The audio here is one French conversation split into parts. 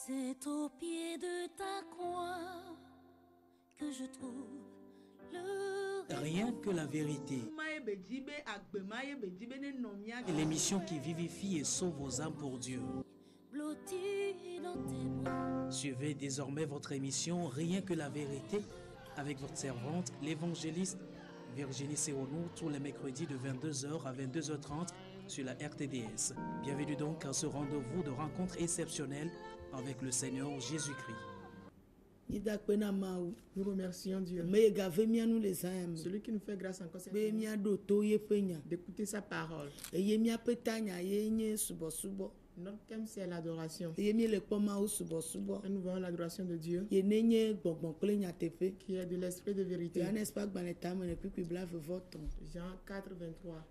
C'est au pied de ta croix que je trouve le Rien que la vérité. Et l'émission qui vivifie et sauve vos âmes pour Dieu. blotti dans tes bras. Suivez désormais votre émission Rien que la vérité avec votre servante, l'évangéliste Virginie Seronou, tous les mercredis de 22h à 22h30 sur la RTDS. Bienvenue donc à ce rendez-vous de rencontre exceptionnelle avec le Seigneur Jésus-Christ. Nous remercions Dieu. Celui qui nous fait grâce encore cette nuit d'écouter sa parole. Notre thème c'est l'adoration. Et nous voyons l'adoration de Dieu qui est de l'esprit de vérité. Jean 4, 23.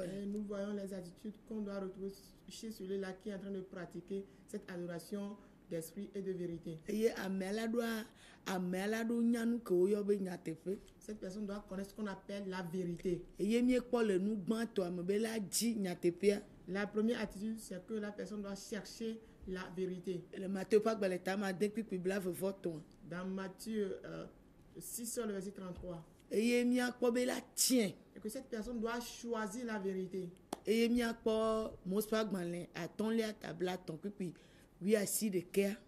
Et nous voyons les attitudes qu'on doit retrouver chez celui-là qui est en train de pratiquer cette adoration d'esprit et de vérité. Cette personne doit connaître ce qu'on appelle la vérité. La première attitude, c'est que la personne doit chercher la vérité. Dans Matthieu 6, le verset 33. Et que cette personne doit choisir la vérité.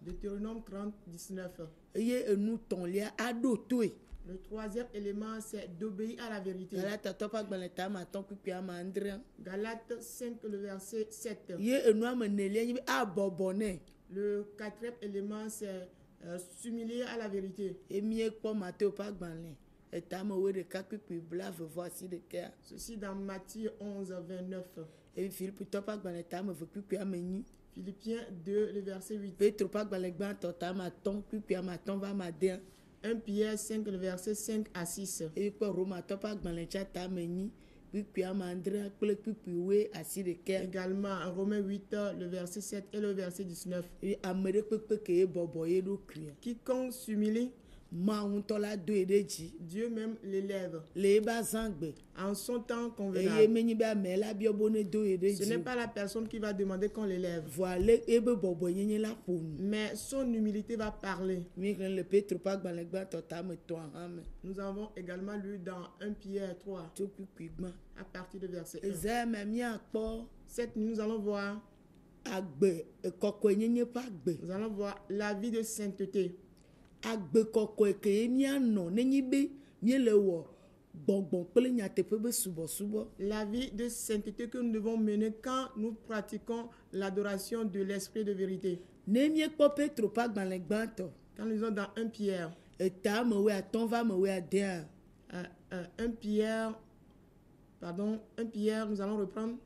Deutéronome 30, 19. Le troisième élément, c'est d'obéir à la vérité. Galates 5, le verset 7. Le quatrième élément, c'est s'humilier à la vérité. Ceci dans Matthieu 11, 29. Philippiens 2, le verset 8. 1 Pierre 5, le verset 5 à 6. Également Romains 8, le verset 7 et le verset 19. Quiconque s'humilie, Dieu même l'élève en son temps convenable. Ce n'est pas la personne qui va demander qu'on l'élève, mais son humilité va parler. Nous avons également lu dans 1 Pierre 3 à partir du verset 1. Cette nuit, nous allons voir la vie de sainteté. La vie de sainteté que nous devons mener quand nous pratiquons l'adoration de l'esprit de vérité. Quand nous sommes dans 1 Pierre, 1 Pierre, nous allons reprendre.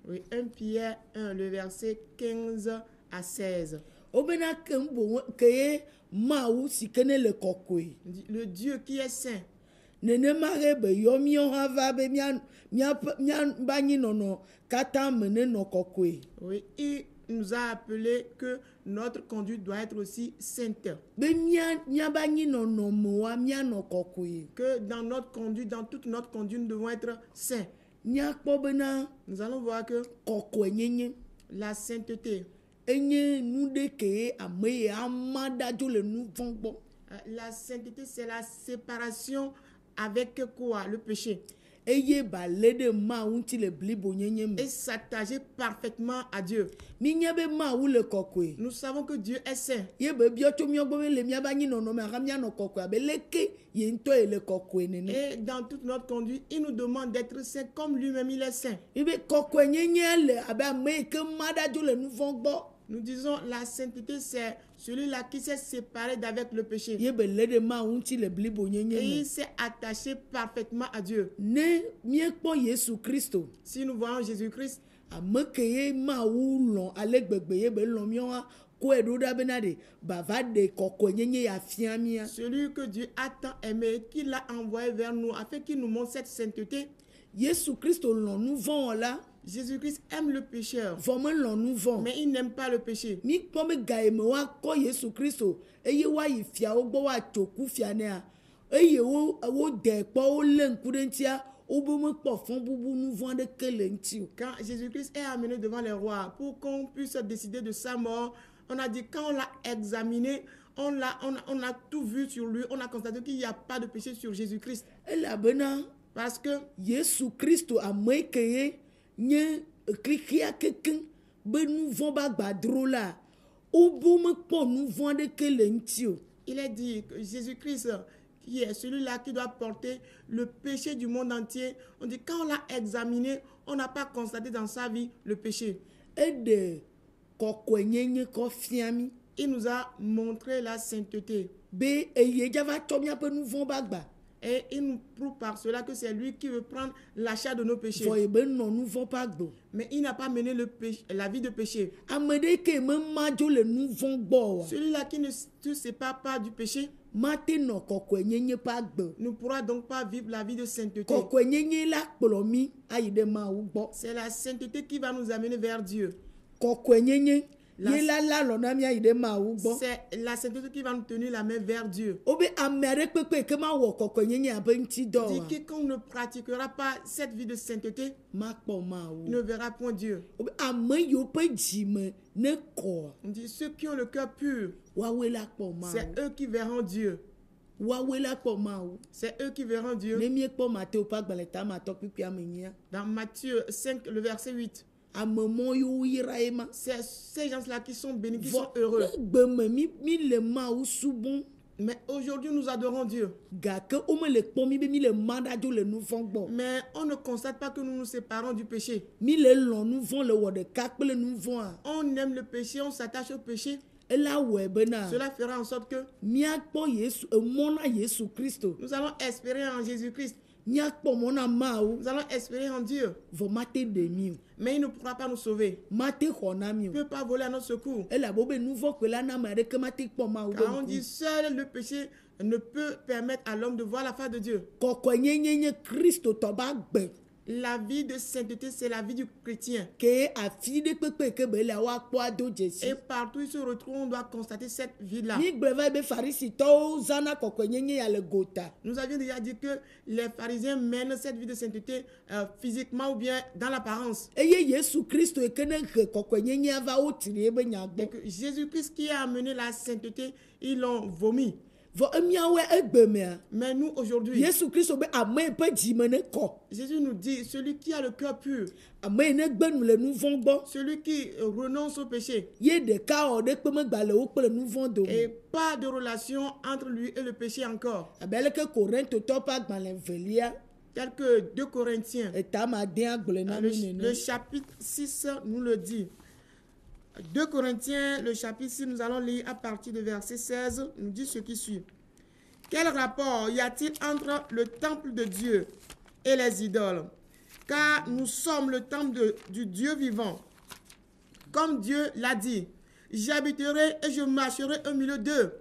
Oui, 1 Pierre 1, le verset 15 à 16. Le Dieu qui est saint. Oui, il nous a appelé que notre conduite doit être aussi sainte. Que dans notre conduite, dans toute notre conduite, nous devons être saints. Nous allons voir que la sainteté, la sainteté, c'est la séparation avec quoi? Le péché. Et s'attacher parfaitement à Dieu. Nous savons que Dieu est saint. Et dans toute notre conduite, il nous demande d'être saint comme lui-même il est saint. Nous disons la sainteté, c'est celui-là qui s'est séparé d'avec le péché. Et il s'est attaché parfaitement à Dieu. Si nous voyons Jésus-Christ, celui que Dieu a tant aimé, qu'il a envoyé vers nous, afin qu'il nous montre cette sainteté. Jésus-Christ aime le pécheur, vɔ melɔ nu vɔ mais il n'aime pas le péché. mikpɔ be ga yi me woakɔ Yesu Kristo eye woayi fiawo gbɔ woatso ku fia nɛa eye wodɛ kpɔ wolé ŋku ɖe ŋutia wobe mekpɔ fɔ bubu nu vɔ aɖeke le ŋuti o. Quand Jésus-Christ est amené devant les rois pour qu'on puisse décider de sa mort, on a dit quand on l'a examiné, on a tout vu sur lui, on a constaté qu'il n'y a pas de péché sur Jésus-Christ. elabena Parce que Yesu Kristo ame yi ke ye nye xixia kekeŋ be nu vɔ ba gbadro la wobe mekpɔ nu vɔ aɖeke le ŋuti o. il est dit que Jésus-Christ, qui est celui-là qui doit porter le péché du monde entier, on dit quand on l'a examiné, on n'a pas constaté dans sa vie le péché. Eɖe kɔkɔenyenye kɔ fia mi Il nous a montré la sainteté. be eye dzava tsɔ miaƒe nu vɔ ba gba Et il nous prouve par cela que c'est lui qui veut prendre l'achat de nos péchés. vɔ ebe nɔ nu vɔ ƒe agbo. Mais il n'a pas mené la vie de péché. Ame ɖe ke memadzo le nu vɔ gbɔ wa Celui-là qui ne se sépare pas du péché mate nɔ kɔkɔenyenye ƒe agbe. ne pourra donc pas vivre la vie de sainteté. Kɔkɔenyenye la kplɔ mi ayi ɖe Mawu gbɔ. C'est la sainteté qui va nous amener vers Dieu. Kɔkɔenyenye La- ye la lɔ na mi ayi ɖe Mawu gbɔ. C'est la sainteté qui va nous tenir la main vers Dieu. Wobe ame aɖe kpekpe ke ma wɔ kɔkɔenyenye abe ŋutidɔ Dit wa quiconque ne pratiquera pas cette vie de sainteté makpɔ ne Mawu. verra point Dieu. Wobe ame yiwo ƒe dzime ne kɔ On dit ceux qui ont le cœur pur, woawoe la kpɔ Mawu. c'est eux qui verront Dieu. Woawoe la kpɔ Mawu. C'est eux qui verront Dieu. Ne miekpɔ Mateo ƒe agbalẽ tamatɔ kpikpia me nyia. Dans Matthieu 5, le verset 8. Ame mɔ yiwo yra ye ma. C'est ces gens-là qui sont bénis, qui Vɔ sont heureux. egbe me mi le Mawu subɔm Mais aujourd'hui, nous adorons Dieu. gake womele kpɔ mi be mi le ma ɖadzo le nu vɔ gbɔ. Mais on ne constate pas que nous nous séparons du péché. Mi le lɔ nu vɔ le wɔ ɖeka kple nu vɔa. On aime le péché, on s'attache au péché. Ela wɔe bena Cela fera en sorte que miakpɔ Yesu emɔ na Yesu Kristo. nous allons espérer en Jésus-Christ. Miakpɔ mɔ na Mawu Nous allons espérer en Dieu. vɔ mate ɖe mi o. Mais il ne pourra pas nous sauver. Mate xɔ na mi Il o. ne peut pas voler à notre secours. Elabo be nu vɔ kpe la na ame aɖeke mate kpɔ Mawu Car on ƒe dit ŋku. seul le péché ne peut permettre à l'homme de voir la face de Dieu. Kɔkɔenyenye nye Kristotɔ ba gbe. La vie de sainteté, c'est la vie du chrétien. Ke afi ɖe kpekpe ke be la woakpɔ ado dzesi. Et partout où il se retrouve, on doit constater cette vie-là. Mi gblɔ va be Farisitɔwo zãna kɔkɔenyenye ya le gota. Nous avions déjà dit que les pharisiens mènent cette vie de sainteté physiquement ou bien dans l'apparence. Eye Yesu Kristo yi ke ne he kɔkɔenyenyea va wotiri ebe nya Et gbɔ. que Jésus-Christ qui a amené la sainteté, ils l'ont vomi. Vɔ emiawoe egbe mea. Mais nous, aujourd'hui, Yesu Kristo be ame yi ƒe dzime ne kɔ. Jésus nous dit, celui qui a le cœur pur, Ame yi ne gbe nu le nu vɔ gbɔ. celui qui renonce au péché, Ye ɖeka wɔ ɖe kpe megba le wo kple nu vɔ et dome. pas de relation entre lui et le péché encore. Abe aleke Korintotɔ ƒe agbalẽ velia Tel que 2 Corinthiens, etama de agblɔ na mi le nene. chapitre 6 nous le dit. 2 Corinthiens, le chapitre 6, nous allons lire à partir de verset 16, nous dit ce qui suit. Quel rapport y a-t-il entre le temple de Dieu et les idoles? Car nous sommes le temple du Dieu vivant. Comme Dieu l'a dit, j'habiterai et je marcherai au milieu d'eux.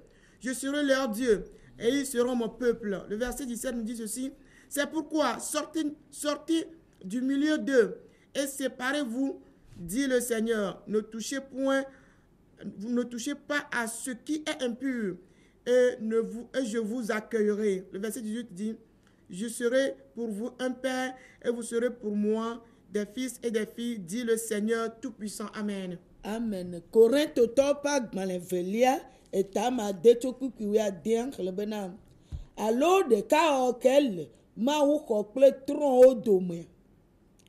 Je serai leur Dieu et ils seront mon peuple. Le verset 17 nous dit ceci. C'est pourquoi sortez du milieu d'eux et séparez-vous, dit le Seigneur. Ne touchez pas à ce qui est impur et je vous accueillerai. Le verset 18 dit, je serai pour vous un père et vous serez pour moi des fils et des filles, dit le Seigneur Tout-Puissant. Amen. Amen. Korintotɔ ƒe agbalẽ velia etama de tso kpukpui ade xlẽ bena alo ɖeka wɔ ke le Mawu xɔ kple trɔ̃wo dome.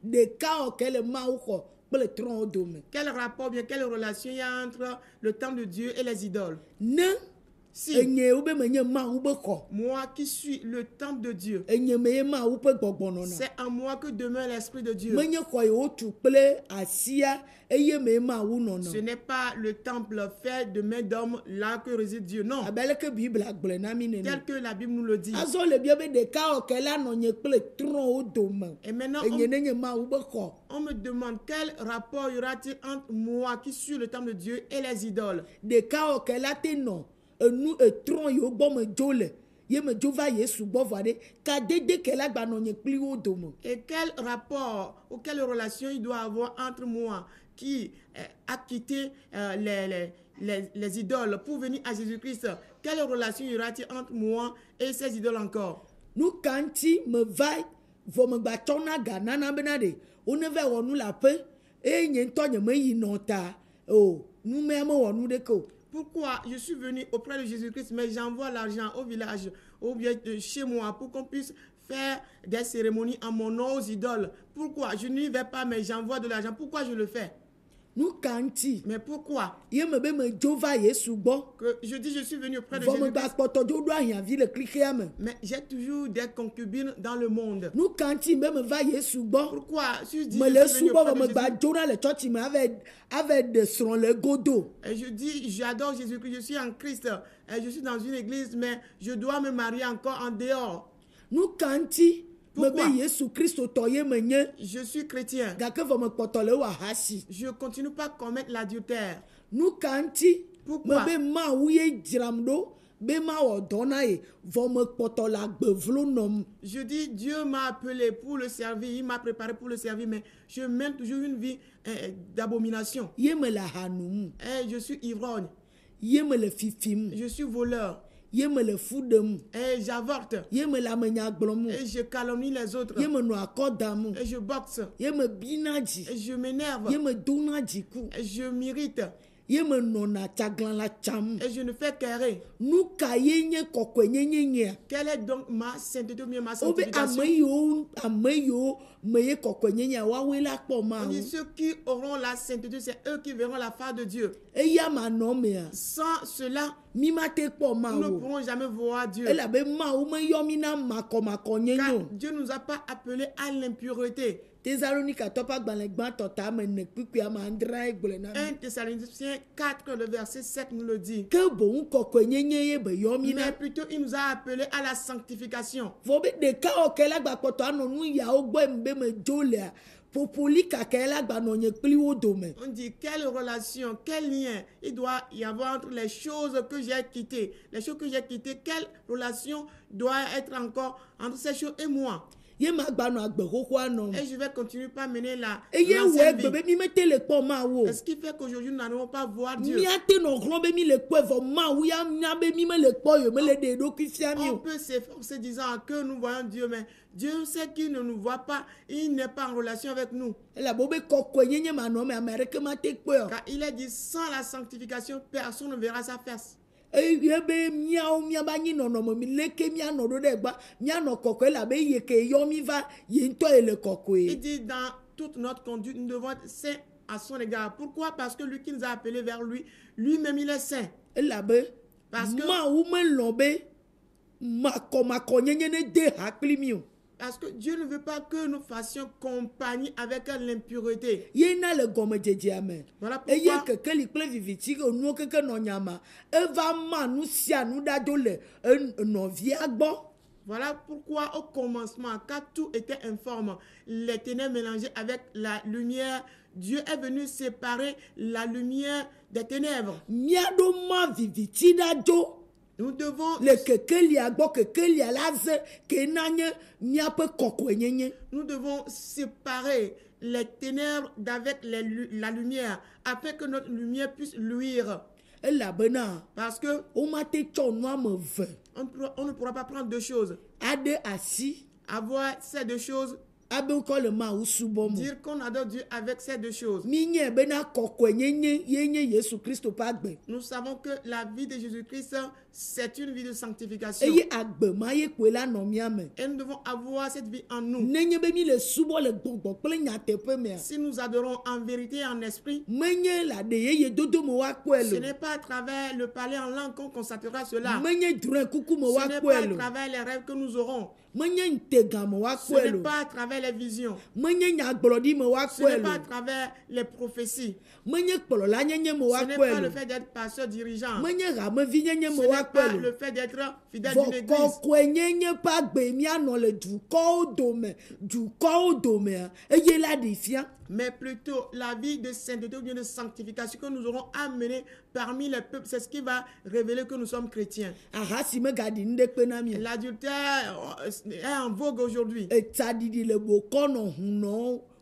Ɖeka wɔ ke le Mawu xɔ kple trɔ̃wo dome. Quel rapport, bien quelle relation il y a entre le temple de Dieu et les idoles? Ne Si enyewo be menye Mawu be xɔ. moi qui suis le temple de Dieu, Enye me ye Mawu ƒe gbɔgbɔ nɔna. c'est en moi que demeure l'Esprit de Dieu. Menye xɔ yi wotu kple asia eye me ye Mawu Ce nɔna. n'est pas le temple fait de main d'homme là que réside Dieu. Non, Abe aleke Bibla gblɔ na mi nene. tel que la Bible nous le dit. Azɔ le bia be ɖeka wɔ ke la nɔ nye kple trɔ̃wo dome. Et maintenant, Enye ne nye Mawu be xɔ. on me demande quel rapport y aura-t-il entre moi qui suis le temple de Dieu et les idoles. Ɖeka wɔ ke la te nɔ enu etrɔ̃ yiwo gbɔ me dzo le ye me dzo va Yesu gbɔ vɔ ɖe ka dede ke la gba nɔ nye kpli wo dome. Et quel rapport ou quelle relation il doit avoir entre moi qui a quitté les idoles pour venir à Jésus-Christ? Quelle relation y aura-t-il entre moi et ces idoles encore? Nu ka ŋuti me va vɔ me gba tsɔna ga nana bena ɖe wone va wɔ nu le aƒe eye nye ŋutɔ nye me yi nɔ ta o numea me wɔ nu ɖeke o. Pourquoi je suis venu auprès de Jésus-Christ, mais j'envoie l'argent au village ou bien chez moi pour qu'on puisse faire des cérémonies en mon nom aux idoles? Pourquoi? Je n'y vais pas, mais j'envoie de l'argent. Pourquoi je le fais? Nu ka ŋuti Mais pourquoi? ye me be me dzo va Yesu gbɔ Que je dis je suis venu auprès de vɔ me gba Jésus-Christ, kpɔtɔ dzo ɖo ahiãvi le klixea me. mais j'ai toujours des concubines dans le monde. Nu ka ŋuti be me va Yesu gbɔ Pourquoi? Si je dis me je le suis venu subɔ vɔ auprès me de gba Jésus, dzona le tsɔtsi me ave ɖe srɔ̃ le godo. et je dis j'adore Jésus-Christ, je suis en Christ, et je suis dans une église, mais je dois me marier encore en dehors. Nu ka ŋuti me Pourquoi? be Yesu Kristo tɔ ye me nye Je suis chrétien. gake vɔ me kpɔtɔ le wɔ ahasi. Je ne continue pas à commettre l'adultère. Nu ka ŋuti Pourquoi? me be Mawu ye dzram ɖo be mawɔ dɔ na ye vɔ me kpɔtɔ le agbe vlo nɔm. Je dis, Dieu m'a appelé pour le servir, il m'a préparé pour le servir, mais je mène toujours une vie d'abomination. Ye me le hanum, Et je suis ivrogne, ye me le fifim, je suis voleur, ye me le fu ɖem, et j'avorte, ye me le amenya gblɔm, et je calomnie les autres, ye me nɔ akɔ dam, et je boxe, ye me bina dzi, et je m'énerve, ye me dona dziku, et je m'irrite, ye me nɔna tsaglãla tsam. et je ne fais qu'errer. Nu ka ye nye kɔkɔenyenye nyea? Quelle est donc ma sainteté ou bien ma Wobe sanctification? ame yiwo me ye kɔkɔenyenyea woawoe la kpɔ On Mawu. dit ceux qui auront la sainteté, c'est eux qui verront la face de Dieu. Eya manɔ mea, Sans cela, mi mate kpɔ nous ne Mawu. pourrons jamais voir Dieu. Elabe Mawu meyɔ mi na makɔmakɔnyenye Car o. Dieu ne nous a pas appelés à l'impureté. Thessalonicatɔ ƒe agbalẽ gbãtɔ ta ame ne kpikpui ame adre gblɔe na mi. 1 Thessaloniciens 4, le verset 7 nous le dit. Ke boŋ kɔkɔenyenye ye be yɔ mi na. Mais plutôt, il nous a appelés à la sanctification. Vɔ be ɖeka wɔ ke la gba kpɔtɔ anɔ nu yawo gbɔ eme be me dzo lea popoli kaka la gba nɔ nye kpli wo dome. On dit quelle relation, quel lien il doit y avoir entre les choses que j'ai quittées. Les choses que j'ai quittées, quelle relation doit être encore entre ces choses et moi? Ye ma gba nɔ agbe xoxoa nɔ. Et je vais continuer par mener la Eye wɔ l'ancienne egbe vie. be mi mete le kpɔ Mawu o. Ce qui fait qu'aujourd'hui, nous n'allons pas voir Dieu. Míate nɔ hlɔ̃ be mi le kpɔe vɔ Mawu ya nya be mi me le kpɔ yo me le ɖe ɖokui fia mi On o. peut s'efforcer disant que nous voyons Dieu, mais Dieu sait qu'il ne nous voit pas, il n'est pas en relation avec nous. Elabo be kɔkɔenyenye manɔ me ame aɖeke mate kpɔe o. Car il est dit, sans la sanctification, personne ne verra sa face. Eye be miawo miaba nyi nɔnɔme mi leke mianɔ ɖo ɖe gba mianɔ kɔkɔe elabe ye ke yɔ mi va ye ŋutɔ ye le Il kɔkɔe. dit, dans toute notre conduite, nous devons être saints à son égard. Pourquoi? Parce que lui qui nous a appelés vers lui, lui-même il est saint. Elabe Parce que- Mawu melɔ̃ be makɔmakɔnyenye ne de ha kpli mi o. Parce que Dieu ne veut pas que nous fassions compagnie avec l'impureté. Ye na le gɔmedzedzea me. Voilà Eye pourquoi kekeli kple vivitsi ke nuwo keke nɔ nyama eva ma nu sia nu ɖadzo le nɔvia gbɔ. Voilà pourquoi au commencement, quand tout était informe, les ténèbres mélangées avec la lumière, Dieu est venu séparer la lumière des ténèbres. Míaɖo ma vivitsi ɖadzo Nous devons, le kekelia gbɔ, kekelia la ze ke na nye míaƒe kɔkɔenyenye. nous devons séparer les ténèbres d'avec la lumière, afin que notre lumière puisse luire. Elabena Parce que womate tsɔ nu ame eve on ne pourra pas prendre deux choses. aɖe asi Avoir ces deux choses, abe wokɔ le Mawu subɔ mo. dire qu'on adore Dieu avec ces deux choses. Minye bena kɔkɔenyenye ye nye Yesu Kristo ƒe agbe. Nous savons que la vie de Jésus-Christ, c'est une vie de sanctification. Eye agbe ma ye koe la nɔ mía me. Et nous devons avoir cette vie en nous. Nenye be mi le subɔ le gbɔgbɔ kple nyateƒe mea. Si nous adorons en vérité et en esprit, Menye la ɖe yeye dodo me woakpɔe ce le. n'est pas à travers le parler en langue qu'on constatera cela. Menye drɔ̃e kuku me Ce n'est pas woakpɔe à le. travers les rêves que nous aurons. Menye ntega me Ce woakpɔe n'est le. pas à travers les visions. Menye nyagblɔɖi me Ce woakpɔe n'est pas à le. travers les prophéties. Menye kplɔla nyenye me Ce n'est pas woakpɔe le le. fait d'être pasteur dirigeant. Menye hamevi nyenye Ce me n'est pas woakpɔe le le. fait d'être fidèle d'une Vɔ église. kɔkɔenyenye ƒe agbe mianɔ le dukɔwo domea eye la ɖi fia. Mais plutôt la vie de sainteté ou bien de sanctification que nous aurons amenée parmi les peuples. C'est ce qui va révéler que nous sommes chrétiens. ahasi megadi ŋɖekpe na mi. L'adultère est en vogue aujourd'hui. etsaɖiɖi le bokɔnɔ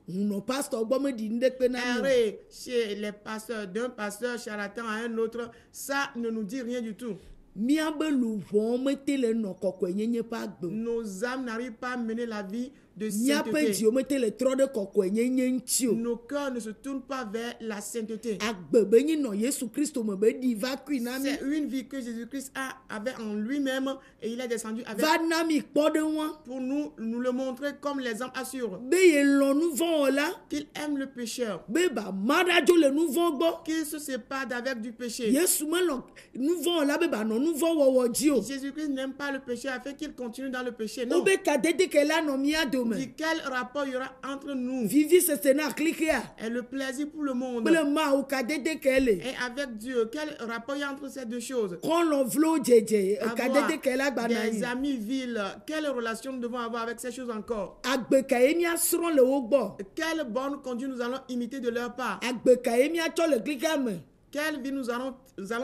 hunɔ pastor gbɔ meɖi ŋɖekpe na mi. Errer chez les pasteurs, d'un pasteur charlatan à un autre, ça ne nous dit rien du tout. Míabe luʋɔ mete le nɔ kɔkɔenyenye ƒe agbe. Nos âmes n'arrivent pas à mener la vie de Míaƒe sainteté. dziwo mete le trɔ ɖe kɔkɔenyenye ŋuti o. Nos cœurs ne se tournent pas vers la sainteté. Agbe be nyi nɔ Yesu Kristo me be ɖi va kui na mi. C'est une vie que Jésus-Christ avait en lui-même et il est descendu avec Va na mi kpɔ ɖe ŋua. pour nous le montrer comme l'exemple assure. Be ye lɔ nu vɔ wɔla. Qu'il aime le pécheur, Be ba ma ɖadzo le nu vɔ gbɔ. qu'il se sépare d'avec du péché. Yesu melɔ nu vɔ wɔla be ba nɔ nu vɔ wɔwɔ dzi o. Jésus-Christ n'aime pas le péché afin qu'il continue dans le péché. Non. Wo be kadede ke la nɔ mía dome. Dit quel rapport il y aura entre nous Vivi sese na klikia. et le plaisir pour le monde Kple ma wo kadede ke le. et avec Dieu? Quel rapport il y a entre ces deux choses? Kɔlɔ vlo dzedze. Avoir Kadede ke la gba na des yi. amis vils, quelle relation nous devons avoir avec ces choses encore? Agbe ka ye mía srɔ̃ le wo gbɔ. Quelle bonne conduite nous allons imiter de leur part? Agbe ka ye mía tsɔ le klikia me. Quelle vie nous allons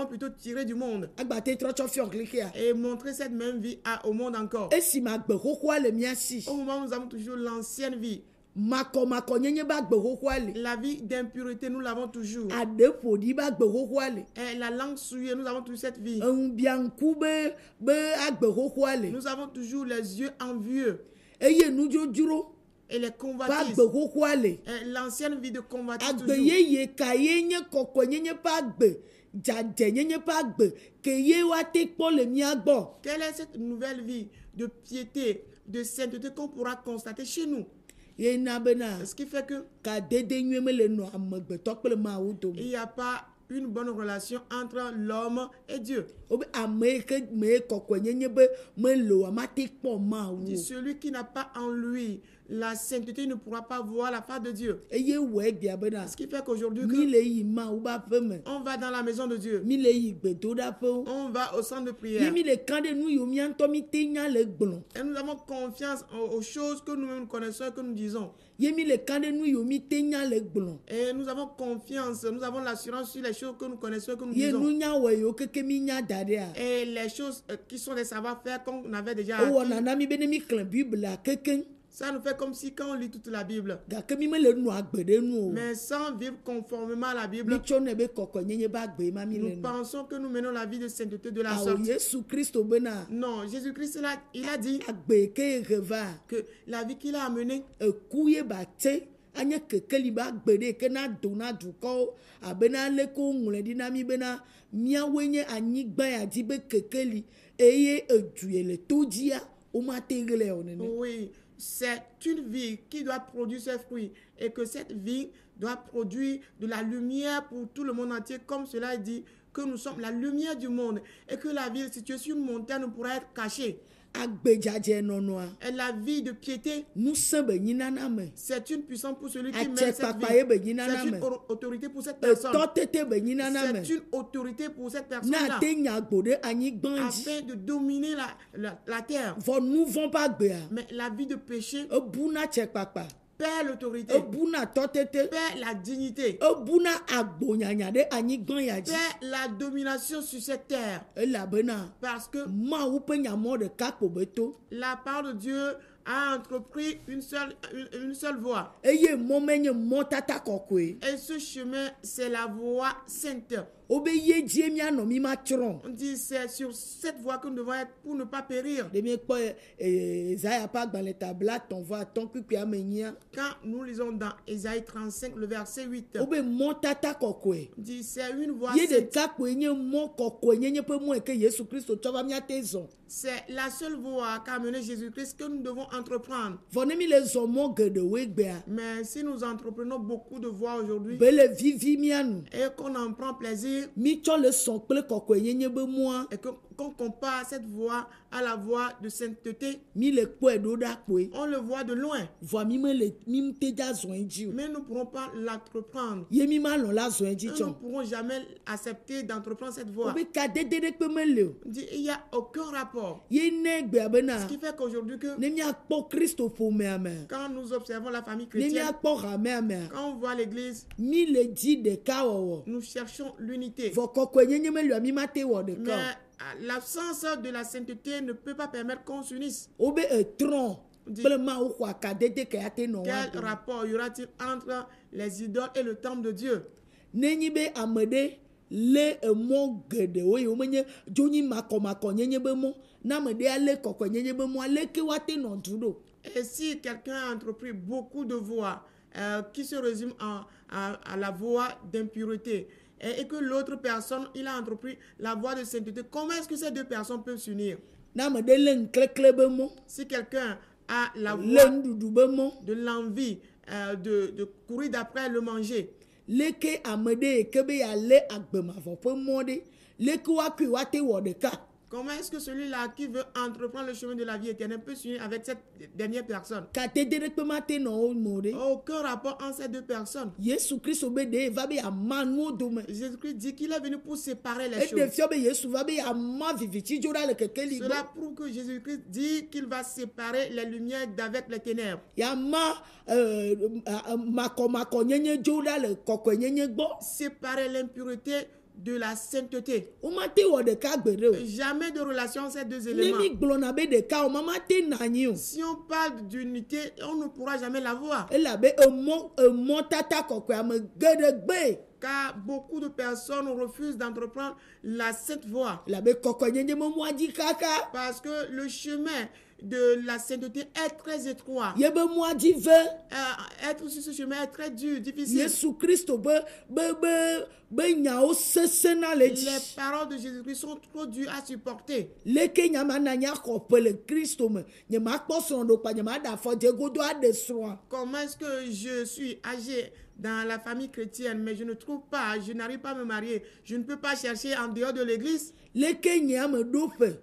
plutôt tirer du monde Agbate trɔ tsɔ fiɔ klikia. et montrer cette même vie au monde encore? Esime agbe xoxoa le mía si. Au moment où nous avons toujours l'ancienne vie, Makɔ nyenye be agbe xoxoa le. la vie d'impureté, nous l'avons toujours. Aɖe ƒoɖi be agbe xoxoa le. Et la langue souillée, nous avons toujours cette vie. Eŋubiãŋku be agbe xoxoa le. Nous avons toujours les yeux envieux Eye nudzodzro et les be convoitises. agbe xoxoa le. Et l'ancienne vie de convoitise Agbe toujours. yeye ka ye nye kɔkɔenyenye ƒe agbe. Dzadzenyenye ƒe agbe. Ke ye woate kpɔ le mía gbɔ. Quelle est cette nouvelle vie de piété, de sainteté qu'on pourra constater chez nous? Ye na bena Ce qui fait que kadede nyuie mele nɔ amegbetɔ kple Mawu dome. il n'y a pas une bonne relation entre l'homme et Dieu. Wobe ame yi ke me kɔkɔenyenye be mele o amate kpɔ Mawu Dit o. celui qui n'a pas en lui la sainteté ne pourra pas voir la face de Dieu. Eye wɔ egbea bena Ce qui fait qu'aujourd'hui, mi le yi Mawu ƒe aƒe me. on va dans la maison de Dieu, Mi le yi gbedoɖaƒewo. on va au centre de Ye prière mi le kan ɖe nu yiwo mía ŋutɔ mi te nya le gblɔ. et nous avons confiance aux choses que nous-mêmes connaissons et que nous disons. Ye mi le kan ɖe nu yiwo mi te nya le gblɔ. Et nous avons confiance, nous avons l'assurance sur les choses que nous connaissons et que nous Ye disons. nunya wɔ yiwo keke mi nya da ɖea. Et les choses qui sont des savoir-faire qu'on avait déjà Ewɔ acquis. nana mi be ne mi xlẽ Biblia kekeŋ. Ça nous fait comme si quand on lit toute la Bible, Gake mi mele nu agbe ɖe nu o. mais sans vivre conformément à la Mi Bible, tsɔ ne be kɔkɔenyenye be agbe ma mi le nous nu. pensons que nous menons la vie de sainteté de la Awo sorte. Yesu Kristo bena Non, Jésus-Christ, il a dit agbe ke he va que la vie qu'il a amenée, eku ye ba te anye kekeli be agbe ɖe ke na do na dukɔwo abena ale ke woŋlɔe ɖi na mi bena míawoe nye anyigba ya dzi be kekeli eye edu ye le to dzia womate ɣlẽ o nene. oui, c'est une vie qui doit produire ses fruits et que cette vie doit produire de la lumière pour tout le monde entier, comme cela est dit, que nous sommes la lumière du monde et que la vie située sur une montagne ne pourra être cachée. Agbe dzadze nɔnɔa Et la vie de piété, nusẽ be nyi nana me. c'est une puissance pour celui qui mène Atse cette kpakpa vie. ye be nyi nana C'est une me. autorité pour cette personne. Etɔ tete be nyi nana me. C'est une autorité pour cette Na personne-là te nya agbo ɖe anyigba dzi. afin de dominer la terre. Vɔ nu vɔ ƒe agbea Mais la vie de péché ebuna tse kpakpa. perd l'autorité, Ebuna tɔ tete. perd la dignité, Ebuna agbonyanya ɖe anyigba ya dzi. perd la domination sur cette terre. Elabena Parce que Mawu ƒe nyamɔ ɖeka kpo be to. la parole de Dieu a entrepris une seule voie. Eye mɔ menye mɔtata kɔkɔe. Et ce chemin, c'est la voie sainte. Wobe ye dzie míanɔ mi ma tsrɔ̃. On dit c'est sur cette voie que nous devons être pour ne pas périr. Ɖe miekpɔ Ezaya ƒe agbalẽ tabla atɔ̃ vɔ atɔ̃ kpikpui ame enyia. Quand nous lisons dans Ésaïe 35, le verset 8, Wobe mɔtata kɔkɔe. on dit c'est une voie Ye sainte. ɖeka koe nye mɔ kɔkɔe nyenye ƒe mɔ yi ke Yesu Kristo tsɔ va míate zɔ. C'est la seule voie qu'a menée Jésus-Christ que nous devons entreprendre. Vɔ ne mi le zɔ mɔ geɖewoe gbea. Mais si nous entreprenons beaucoup de voies aujourd'hui Be le vivi mianu. et qu'on en prend plaisir Mi tsɔ le sɔn kple kɔkɔe nyenye be mɔa. et qu'on compare cette voie à la voie de sainteté, Mi le kpɔe ɖo ɖa kpoe. on le voit de loin. Vɔ mi me te dza zɔn yi dzi o. Mais nous ne pourrons pas l'entreprendre. Ye mi ma lɔn la zɔn yi dzi Nous ne tsɔ. pourrons jamais accepter d'entreprendre cette voie. Wobe kadede ɖekpe mele o. On dit, il n'y a aucun rapport. Ye ne gbea bena. Ce qui fait qu'aujourd'hui, que Ne miakpɔ Kristo ƒomea me. quand nous observons la famille Ne chrétienne, miakpɔ hamea mea. quand on voit l'église, Mi le dzi ɖeka wɔwɔ. nous cherchons l'unité. sainteté. vɔ kɔkɔe nyenye melua mi ma te wɔ ɖeka Mais l'absence de la sainteté ne peut pas permettre qu'on s'unisse. o be etrɔn kple mawu xɔ akadede ke ya te nɔ wa Quel dome. rapport y aura-t-il entre les idoles et le temple de Dieu? Nenyi be ame ɖe lé emɔ geɖewo yi womenye dzonyi makɔmakɔ nyenye be mɔ na ame ɖe alé kɔkɔe nyenye be mɔ aleke woate nɔ du ɖo. Et si quelqu'un a entrepris beaucoup de voies qui se résument à la voie d'impureté, et que l'autre personne, il a entrepris la voie de sainteté, comment est-ce que ces deux personnes peuvent s'unir? Na ame ɖe lé nuklekle be mɔ Si quelqu'un a la lé voie nuɖuɖu be mɔ de l'envie de courir d'après le manger, leke ame ɖe yi ke be yalé agbemavɔ ƒe mɔ ɖe leke woakoe woate wɔ ɖeka. comment est-ce que celui-là qui veut entreprendre le chemin de la vie éternelle peut s'unir avec cette dernière personne? Katede ɖekpe ma te nɔ wo me ɖe. Aucun rapport entre ces deux personnes. Yesu Kristo be ɖe va be yama nuwo dome. Jésus-Christ dit qu'il est venu pour séparer les Eɖe choses. fia be Yesu va be yama vivitsi dzo ɖa le kekeli Cela gbɔ. prouve que Jésus-Christ dit qu'il va séparer les lumières d'avec les ténèbres. Yama makɔmakɔ nyenye dzo ɖa le kɔkɔe nyenye gbɔ. Séparer l'impureté de la sainteté. Womate wɔ ɖeka gbe ɖe o. Jamais de relation entre ces deux Ne éléments. mi gblɔna be ɖeka o mama te na anyi o. Si on parle d'unité, on ne pourra jamais la voir. Elabe emɔ tata kɔkɔe ame geɖe gbe. Car beaucoup de personnes refusent d'entreprendre la sainte voie. Elabe kɔkɔe nyenye me mɔa dzi kaka. Parce que le chemin de la sainteté est très étroit. Ye be mɔa dzi ve. Être sur ce chemin est très dur, difficile. Yesu Kristo be nyawo sesena le dzi. Les paroles de Jésus-Christ sont trop dures à supporter. Leke nyama na nya xɔ ƒe le Kristo me. Nye ma kpɔ srɔ̃ɖokpa, nye ma ɖe afɔ dze godo aɖe srɔ̃a. Comment est-ce que je suis âgé dans la famille chrétienne, mais je ne trouve pas, je n'arrive pas à me marier, je ne peux pas chercher en dehors de l'église? Leke nye ame ɖo ƒe.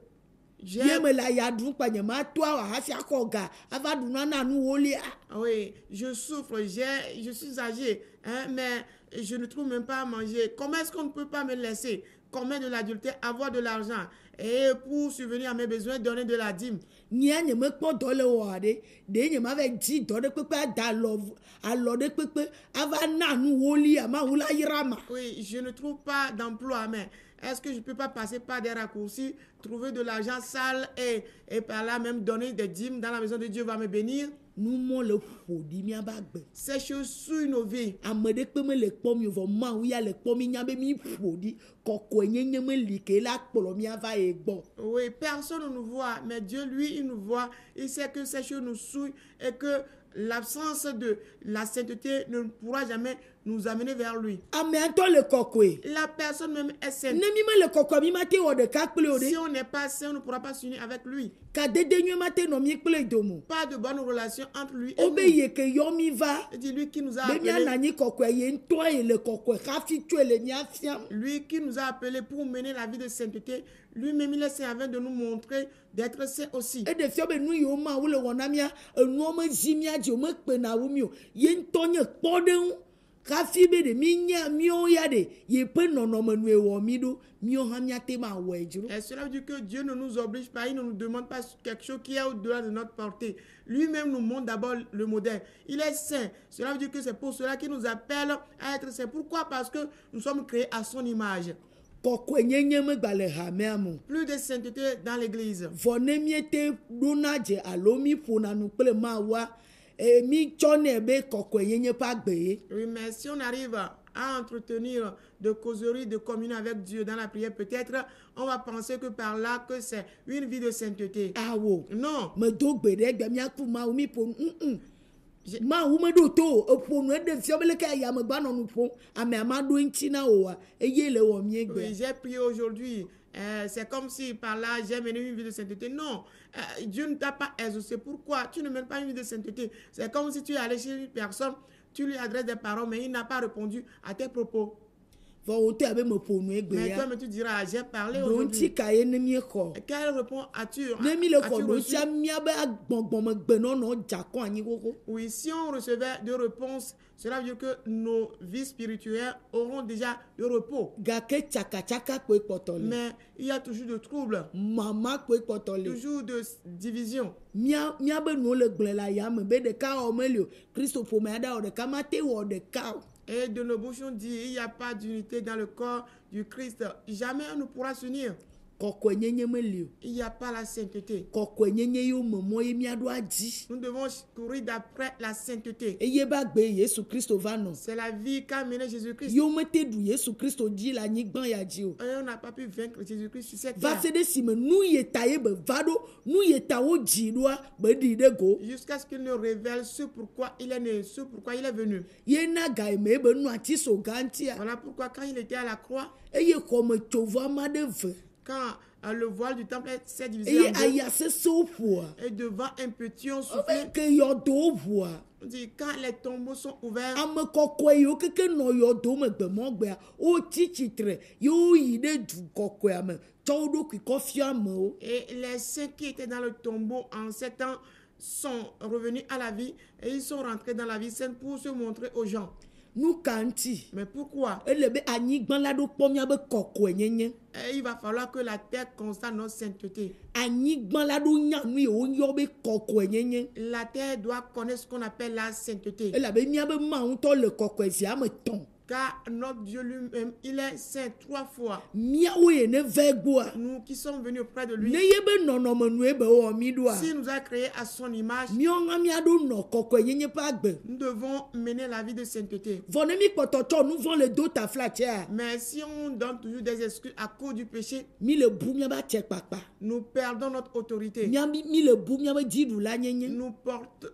J'ai- Ye me la ya ɖum kpa nye ma to awɔ hafi akɔ ga ava ɖu nana nuwo lia. Oui, je souffre, je suis âgé, hein, mais je ne trouve même pas à manger. Comment est-ce qu'on ne peut pas me laisser commettre de l'adultère, avoir de l'argent et pour subvenir à mes besoins, donner de la dîme? Nyea nye mekpɔ dɔ le wɔ ɖe. Ɖe nye ma vɛ dzi dɔ ɖe kpekpe ada alɔ ɖe kpekpe ava na nuwo lia mawu la yra ma. Oui, je ne trouve pas d'emploi, mais est-ce que je ne peux pas passer par des raccourcis, trouver de l'argent sale et par là même donner des dîmes dans la maison de Dieu va me bénir? Numɔ le ƒoɖi miaba gbe. Ces choses souillent nos vies. Ame ɖe kpe me le kpɔ mi vɔ mawu ya le kpɔ mi nya be mi ƒoɖi kɔkɔe nyenye me li ke la kplɔ miava ye gbɔ. Oui, personne ne nous voit, mais Dieu, lui, il nous voit. Il sait que ces choses nous souillent et que l'absence de la sainteté ne pourra jamais nous amener vers lui. Ame ŋutɔ le kɔkɔe. La personne même est sainte. Ne mi me le kɔkɔe mi ma te wɔ ɖeka kple o Si ɖe. on n'est pas saint, on ne pourra pas s'unir avec lui. Kadede nyuie ma te nɔ mi kple domo. Pas de bonne relation entre lui et O be nous. ye ke yɔ mi va. C'est lui qui nous a Be mia appelés. na anyi kɔkɔe ye ŋutɔ ye le kɔkɔe hafi tso le mia fiam. Lui qui nous a appelés pour mener la vie de sainteté, lui-même il est saint afin de nous montrer d'être saint aussi. Eɖe fia be nu yiwo mawu le wɔna mia enuwo me zi mia dzi o me kpe na wu mi o. Ye ŋutɔ nye kpɔɖeŋu. Hafi be ɖe mi nya miawo ya ɖe ye ƒe nɔnɔme nue wɔ mi ɖo miawo hã miate ma wɔe dzro. Et cela veut dire que Dieu ne nous oblige pas, il ne nous demande pas quelque chose qui est au-delà de notre portée. Lui-même nous montre d'abord le modèle. Il est saint. Cela veut dire que c'est pour cela qu'il nous appelle à être saint. Pourquoi? Parce que nous sommes créés à son image. Kɔkɔe nyenye megba le hamea me o. Plus de sainteté dans l'église. Vɔ ne miete ɖona dze alo mi ƒona nu kple mawua mi tsɔnɛ be kɔkɔe nyenye ƒe agbe ye. Oui, mais si on arrive à entretenir de causeries, de communion avec Dieu dans la prière, peut-être on va penser que par là que c'est une vie de sainteté. Awo Non. medo gbe ɖe egbe miaku mawu mi ƒo nu. Mawu meɖo to o eƒo nu eɖe fia be leke ayame gba nɔ nu ƒom ame ama ɖo eŋuti na oa eye le wɔ mie Oui, gbe. j'ai prié aujourd'hui. C'est comme si par là j'ai mené une vie de sainteté. Non, Dieu ne t'a pas exaucé. Pourquoi? Tu ne mènes pas une vie de sainteté. C'est comme si tu es allé chez une personne, tu lui adresses des paroles, mais il n'a pas répondu à tes propos. Vɔ wote abe me ƒo nu egbe Mais ya. toi, tu diras, j'ai parlé Ɖo aujourd'hui. ŋuti ka ye ne mi xɔ. Quelle réponse as-tu Ne mi le xɔ as-tu ɖo reçu? sia miabe agbɔgbɔme gbenɔnɔ dza kɔ anyi xoxo. Oui, si on recevait de réponses, cela veut dire que nos vies spirituelles auront déjà le repos. Gake tsakatsaka kpoe kpɔtɔ le. Mais il y a toujours de troubles, Mama kpoe kpɔtɔ le. toujours de division. Miabe nuwo le gblẽ le ayame be ɖeka wɔ meli o. Kristo ƒome aɖe wɔ ɖeka ma te wɔ ɖeka o. Et de nos bouches, on dit, il n'y a pas d'unité dans le corps du Christ. Jamais on ne pourra s'unir. kɔkɔenyenye meli o. Il n'y a pas la sainteté. kɔkɔenyenye yo mɔmɔ ye miaɖo adzi. Nous devons courir d'après la sainteté. eye ba gbe Yesu Kristo va nɔ. C'est la vie qu'a menée Jésus-Christ. Yo mete du Yesu Kristo dzi le anyigba ya dzi o. Et on n'a pas pu vaincre Jésus-Christ sur cette Va terre. se ɖe si me nu ye ta ye be va ɖo nu ye ta wo dzi ɖoa be ɖi ɖe go. Jusqu'à ce qu'il nous révèle ce pourquoi il est né, ce pourquoi il est venu. Ye na ga ye me be nu ati so ga ŋutia. Voilà pourquoi quand il était à la croix, Eye xɔme tsovo ama ɖe ve. quand le voile du temple s'est divisé Eye en deux, aya sesewo ƒoa. et devant un petit on Ebe soufflé, ke yɔdowo ƒoa. on dit quand les tombeaux sont ouverts, Ame kɔkɔe yiwo keke nɔ yɔdo me gbemɔgbea wotsi tsitre ye woyi ɖe du kɔkɔea me tsɔ wo ɖokui kɔ fia amewo. et les saints qui étaient dans le tombeau en 7 ans sont revenus à la vie et ils sont rentrés dans la vie sainte pour se montrer aux gens. Nu ka ŋuti. Mais pourquoi? Ele be anyigba la ɖo kpɔ miabe kɔkɔenyenye. Et il va falloir que la terre constate notre sainteté. Anyigba la ɖo nya nu ye woyɔ be kɔkɔenyenye. La terre doit connaître ce qu'on appelle la sainteté. Elabe miabe Mawu ŋutɔ le kɔkɔe zia me tɔn. Car notre Dieu lui-même, il est saint 3 fois. Miawo ye ne va egbɔa. Nous qui sommes venus auprès de Ne lui, ye be nɔnɔme nue be wɔ mi ɖoa. s'il nous a créés à son image, Miawo ŋa miaɖo nɔ kɔkɔenyenye ƒe agbe. nous devons mener la vie de sainteté. Vɔ ne mi kpɔtɔ tsɔ nu vɔ le do ta flatsea. Mais si on donne toujours des excuses à cause du péché, Mi le bu miabe atse kpakpa. nous perdons notre autorité. Mi le bu miabe dziɖula nyenye.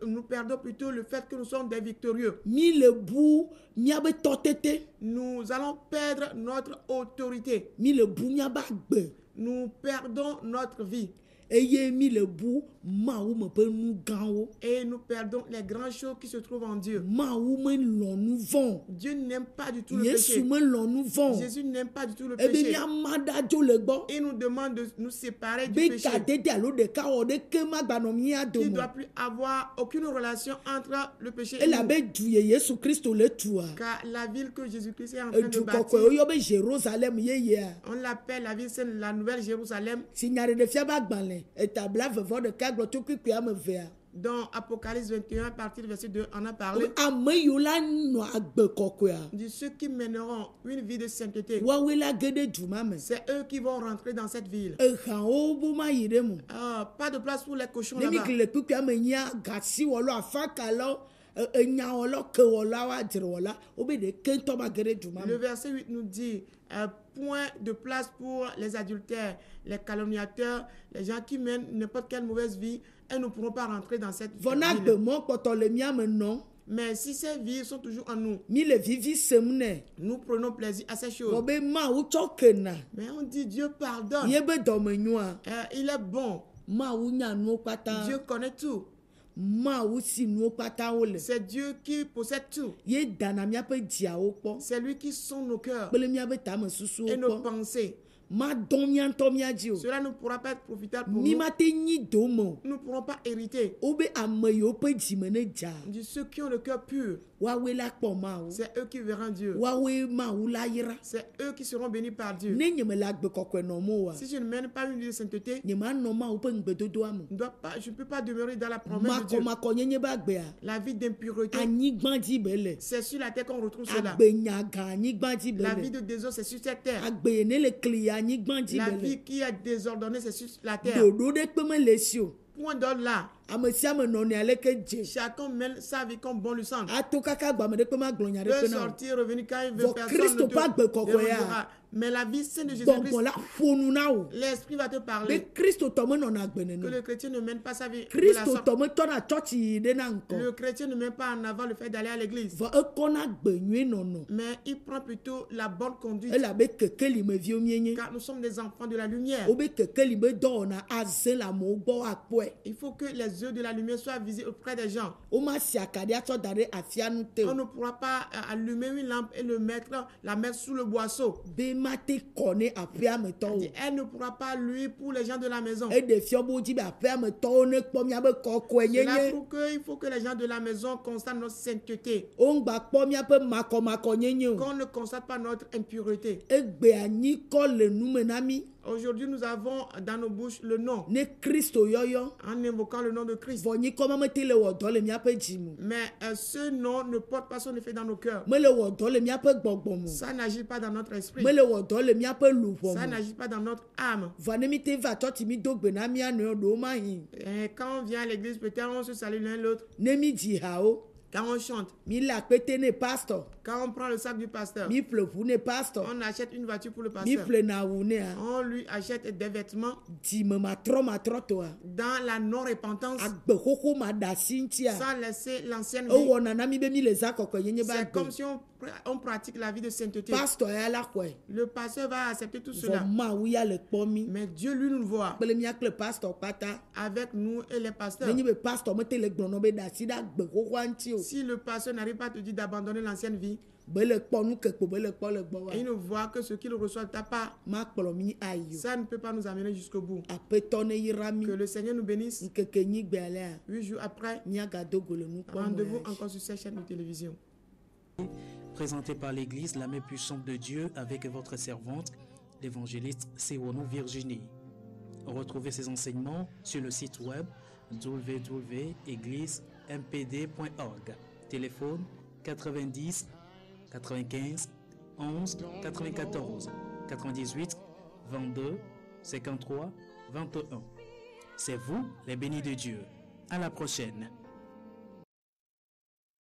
Nous perdons plutôt le fait que nous sommes des victorieux. Mi le bu miabe tɔtete. Nous allons perdre notre autorité. Mi le bu miabe agbe. Nous perdons notre vie. Eye mi le bu Mawu me ƒe nu gãwo. Et nous perdons les grandes choses qui se trouvent en Dieu. Mawu me lɔ nu vɔ̃. Dieu n'aime pas du tout le Yesu péché. me lɔ nu vɔ̃. Jésus n'aime pas du tout le Ebe péché. miama ɖadzo le gbɔ. Il nous demande de nous séparer du Be péché. gadede alo ɖeka wɔ ɖeke magbanɔ mia Il ne dome. doit plus avoir aucune relation entre le péché et Elabe nous. du ye Yesu Kristo le tua. Car la ville que Jésus-Christ est en train de Edu bâtir, kɔkɔe woyɔ be Jérusalem yeyea. on l'appelle la ville sainte, la nouvelle Jérusalem. Si nyaɖeɖefia be agbalẽ etabla vevɔ ɖeka gblɔ tso kpikpui ame vea. Dans Apocalypse 21, à partir du verset 2, on a parlé Ame yiwo la nɔ agbe kɔkɔea. de ceux qui mèneront une vie de sainteté. Woawoe la ge ɖe du ma me. C'est eux qui vont rentrer dans cette ville. Ehãwo bo ma yi ɖe mo. Pas de place pour les cochons Ne mi là-bas. gli le kpikpui me nyia gasiwɔlɔ afakalɔ enyawɔlɔ kewɔlɔ adzrewɔla wobe ɖeke ŋutɔ ma ge ɖe du ma Le me. verset 8 nous dit point de place pour les adultères, les calomniateurs, les gens qui mènent n'importe quelle mauvaise vie, et nous ne pourrons pas rentrer dans cette Vɔ na ville. gbemɔ kpɔtɔ le mia me nɔ. Mais si ces vies sont toujours en nous, Mi le vivi sem nɛ. nous prenons plaisir à ces Vɔ choses. be Mawu tsɔ kena. Mais on dit Dieu pardonne. Ye be dɔme nyoa. Il est bon. Mawu nya nuwo kpata. Dieu connaît tout. Mawu si nuwo kpata wo le. C'est Dieu qui possède tout. Ye dana miaƒe dziawo kpɔ. C'est lui qui sonde nos cœurs Kple miaƒe tame susuwo et nos kpɔ. pensées. Ma dɔn mia ŋutɔ mia dzi o. Cela ne pourra pas être profitable pour Mi nous. ma te nyi dome o. Nous ne pourrons pas hériter. Wobe ame yiwo ƒe dzime ne dza. De ceux qui ont le cœur pur, Woawoe la kpɔ Mawu. c'est eux qui verront Dieu. Woawoe Mawu la yra. C'est eux qui seront bénis par Dieu. Ne nye me le agbe kɔkɔe nɔ mo oa. Si je ne mène pas une vie de sainteté, Nye ma nɔ Mawu ƒe ŋugbedodoa me. je ne peux pas demeurer dans la promesse de Dieu. Makɔmakɔnyenye be agbea. La vie d'impureté, Anyigba dzi be le. c'est sur la terre qu'on retrouve cela. Agbenya anyigba dzi be La vie le. de désordre, c'est sur cette terre. Agbe ye ne le kli anyigba dzi La be le. vie qui est désordonnée, c'est sur la terre. Ɖoɖo ɖe kpe me le si o. Point d'ordre là. Ame sia ame nɔnɔe aleke dze. Chacun mène sa vie comme bon lui semble. Ato kaka gbame ɖe kpe ma gblɔ nya Peut ɖeke na o. sortir, revenir quand il veut. Vɔ Personne Kristo ne ƒe agbe kɔkɔea. dérangera. Mais la vie sainte de Gbɔgbɔ Jésus-Christ, la ƒonu na o. l'Esprit va te parler. Be Kristo tɔ menɔna agbe Que nene. le chrétien ne mène pas sa vie de la Kristo sorte. tɔ metɔna tsɔtsi yi ɖe na ŋkɔ. Le chrétien ne met pas en avant le fait d'aller à l'église. Vɔ ekɔna gbe nyuie nɔnɔ. Mais il prend plutôt la bonne conduite. Elabe kekeli me viwo mienye. Car nous sommes des enfants de la lumière. Wobe kekeli be dɔwɔna aze le amewo gbɔ akpɔe. Il faut que les yeux de la lumière soient visibles auprès des gens. Woma si akaɖi atsɔ da ɖe afia nu te On o. ne pourra pas allumer une lampe et la mettre sous le boisseau. Be ma te kɔ ne aƒea me tɔwo. Elle ne pourra pas lui pour les gens de la maison. Eɖe fiɔ be wodzi be aƒea me tɔwo ne kpɔ miabe kɔkɔe Cela nyenye. prouve qu'il faut que les gens de la maison constatent notre sainteté. Wongba kpɔ miaƒe makɔmakɔ nyenye o. Qu'on ne constate pas notre impureté. Egbe anyi kɔ le nume na mi. Aujourd'hui, nous avons dans nos bouches le nom, ne Kristo yɔyɔ en invoquant le nom de Christ. vɔ nyikɔ mete le wɔ dɔ le míaƒe dzi me Mais ce nom ne porte pas son effet dans nos cœurs. mele wɔ dɔ le míaƒe gbɔgbɔ me Ça n'agit pas dans notre esprit. mele wɔ dɔ le míaƒe luʋɔ Ça me n'agit pas dans notre âme. vɔ ne mi te va tsɔtsi mi do gbe na mía nɔewo ɖewo ma hi Et quand on vient à l'église, peut-être on se salue l'un l'autre. ne mi dzi hawo Quand on chante, mi le akpete ne pastor quand on prend le sac du pasteur, mi ƒle ʋu ne pastor on achète une voiture pour le mi pasteur. ƒle na wu nea On lui achète des vêtements. dzime matrɔ toa Dans la non-repentance, agbexoxo ma ɖe asi ŋutia sans laisser l'ancienne vie. ewɔna na mi be mi le zã kɔkɔe nyenye ba C'est comme gbe si on pratique la vie de sainteté. pastor ya la xɔe Le pasteur va accepter tout vɔ cela. mawu ya le kpɔ mi Mais Dieu, lui, nous le voit kple mía kple pastor kpata avec nous et les pasteurs. nenye be pastor mete le gblɔnɔ be ɖe asi ɖe agbexoxoa ŋuti o Si le pasteur n'arrive pas à te dire d'abandonner l'ancienne vie, be le kpɔ nu ke kpo be le kpɔ le gbɔ wa et il ne voit que ce qu'il reçoit de ta part, makplɔ mi ayi o ça ne peut pas nous amener jusqu'au bout. aƒetɔ ne yra mi Que le Seigneur nous bénisse. nkeke nyigbea lea 8 jours après, míagado go le nukpɔmɔ rendez-vous ya encore sur cette chaîne de télévision. Présenté par l'Église, la main puissante de Dieu, avec votre servante, l'évangéliste Sewono Virginie. Retrouvez ces enseignements sur le site web www.égliseMPD.org. Téléphone 90 95 11 94 98 22 53 21. C'est vous les bénis de Dieu. À la prochaine.